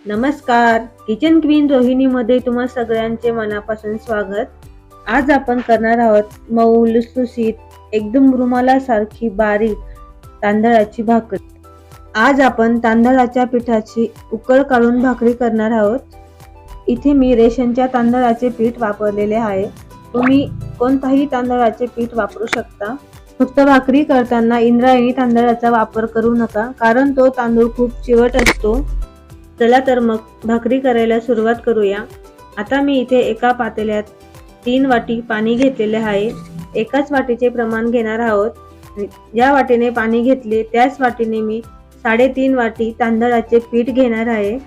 नमस्कार, kitchen queen रोहिणीमध्ये तुम्हा सगळ्यांचे मनापासून स्वागत. आज आपण करणार आहोत मऊ लुसलुशीत एकदम रुमालासारखी बारीक तांदळाची भाकरी. आज आपण तांदळाच्या पिठाची उकळ काढून भाकरी करणार आहोत. इथे मी रेशनच्या तांदळाचे पीठ वापरलेले आहे. तुम्ही कोणताही तांदळाचे पीठ वापरू शकता. फक्त भाकरी करताना इंद्रायणी तांदळाचा वापर करू नका, कारण तो तांदूळ खूप चिवट असतो. चला तर मग भाकरी करायला सुरुवात करूया. आता मी इथे एका पातेल्यात 3 वाटी पाणी घेतलेले आहे. एकाच वाटीचे प्रमाण घेणार आहोत. ज्या वाटीने पाणी घेतले त्याच वाटीने मी 3.5 वाटी तांदळाचे पीठ घेणार आहे.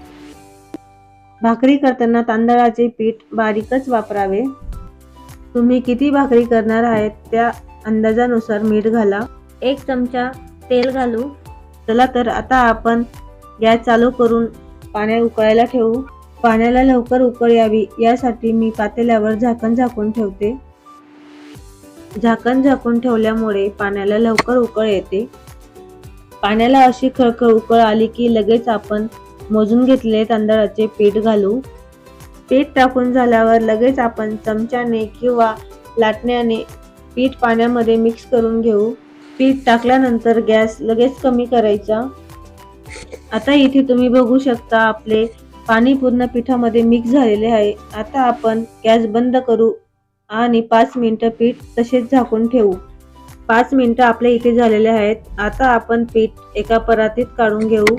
भाकरी करताना तांदळाचे पीठ बारीकच वापरावे. तुम्ही किती भाकरी करणार आहेत त्या अंदाजानुसार मीठ घाला. 1 चमचा तेल घालू. चला तर आता आपण गॅस चालू करून पाणी उकळायला ठेवू. पाण्याला लवकर उकळ यावी यासाठी मी पातेल्यावर झाकण झाकून ठेवते. झाकण झाकून ठेवल्यामुळे पाण्याला लवकर उकळ येते. पाण्याला अशी खळखळ उकळ आली की लगेच आपण मोजून घेतलेले तांदळाचे पीठ घालू. पीठ टाकून झाल्यावर लगेच आपण चमच्याने किंवा लाटण्याने पीठ पाण्यामध्ये मिक्स करून घेऊ. पीठ टाकल्यानंतर गॅस लगेच कमी करायचा. आता इथे तुम्ही बघू शकता आपले पाणी पूर्ण पिठामध्ये मिक्स झालेले आहे. आता आपण गॅस बंद करू आणि 5 मिनिटं पीठ तसेच झाकून ठेवू. 5 मिनिटं आपले इथे झालेले आहेत. आता आपण पीठ एका परातीत काढून घेऊ.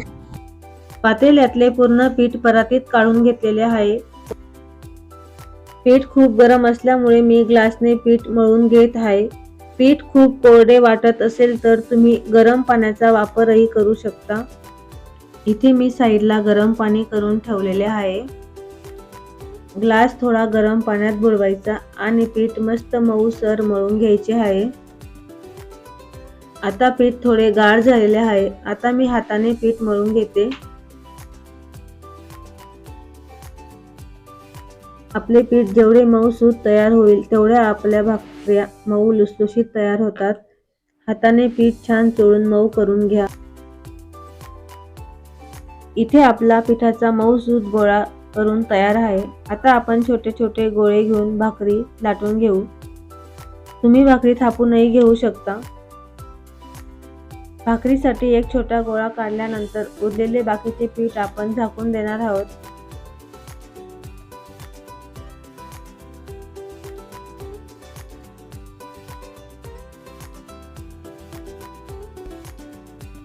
पातेल्यातले पूर्ण पीठ परातीत काढून घेतलेले आहे. पीठ खूप गरम असल्यामुळे मी ग्लासने पीठ मळून घेत आहे. पीठ खूप कोरडे वाटत असेल तर तुम्ही गरम पाण्याचा वापरही करू शकता. इथे मी साईडला गरम पाणी करून ठेवलेले आहे. ग्लास थोडा गरम पाण्यात बुडवायचा आणि पीठ मस्त मऊसर मळून घ्यायचे आहे. आता पीठ थोडे गाढ झालेले आहे. आता मी हाताने पीठ मळून घेते. आपले पीठ जेवढे मऊसूत तयार होईल तेवढ्या आपल्या भाकऱ्या मऊ लुसलुशीत तयार होतात. हाताने पीठ छान चोळून मऊ करून घ्या. इथे आपला पिठाचा मऊसूत गोळा करून तयार आहे. आता आपण छोटे छोटे गोळे घेऊन भाकरी लाटून घेऊ. तुम्ही भाकरी थापूनही घेऊ शकता. भाकरीसाठी एक छोटा गोळा काढल्यानंतर उरलेले बाकीचे पीठ आपण झाकून देणार आहोत.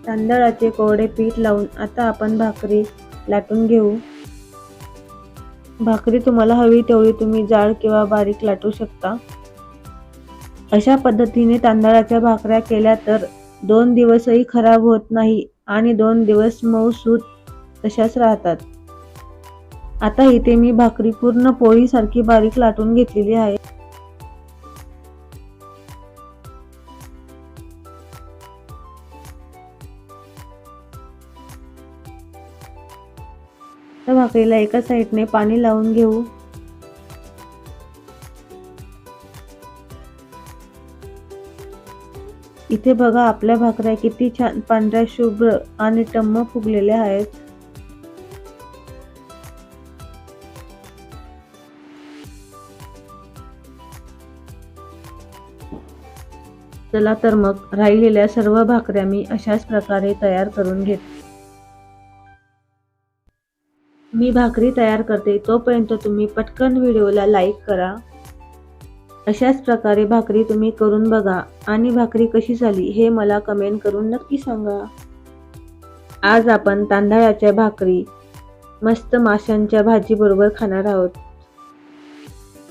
तांदळाचे कोरडे पीठ लावून आता आपण भाकरी लाटून घेऊ. भाकरी तुम्हाला हवी तेवढी तुम्ही जाड किंवा बारीक लाटू शकता. अशा पद्धतीने तांदळाच्या भाकऱ्या केल्या तर 2 दिवसही खराब होत नाही आणि 2 दिवस मऊसूत तशाच राहतात. आता इथे मी भाकरी पूर्ण पोळीसारखी बारीक लाटून घेतलेली आहे. तर भाकरीला एका साईडने पाणी लावून घेऊ. इथे बघा आपल्या भाकऱ्या किती छान पांढऱ्या शुभ्र आणि टम्म फुगलेल्या आहेत. चला तर मग राहिलेल्या सर्व भाकऱ्या मी अशाच प्रकारे तयार करून घेते. मी भाकरी तयार करते तोपर्यंत तुम्ही पटकन व्हिडिओला लाईक करा. अशाच प्रकारे भाकरी तुम्ही करून बघा आणि भाकरी कशी झाली हे मला कमेंट करून नक्की सांगा. आज आपण तांदळाच्या भाकरी मस्त माशांच्या भाजी बरोबर खाणार आहोत.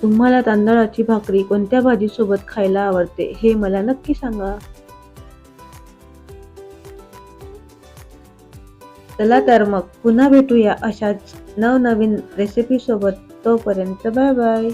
तुम्हाला तांदळाची भाकरी कोणत्या भाजीसोबत खायला आवडते हे मला नक्की सांगा. चला तर मग पुन्हा भेटूया अशाच नवनवीन रेसिपी सोबत. तोपर्यंत बाय बाय.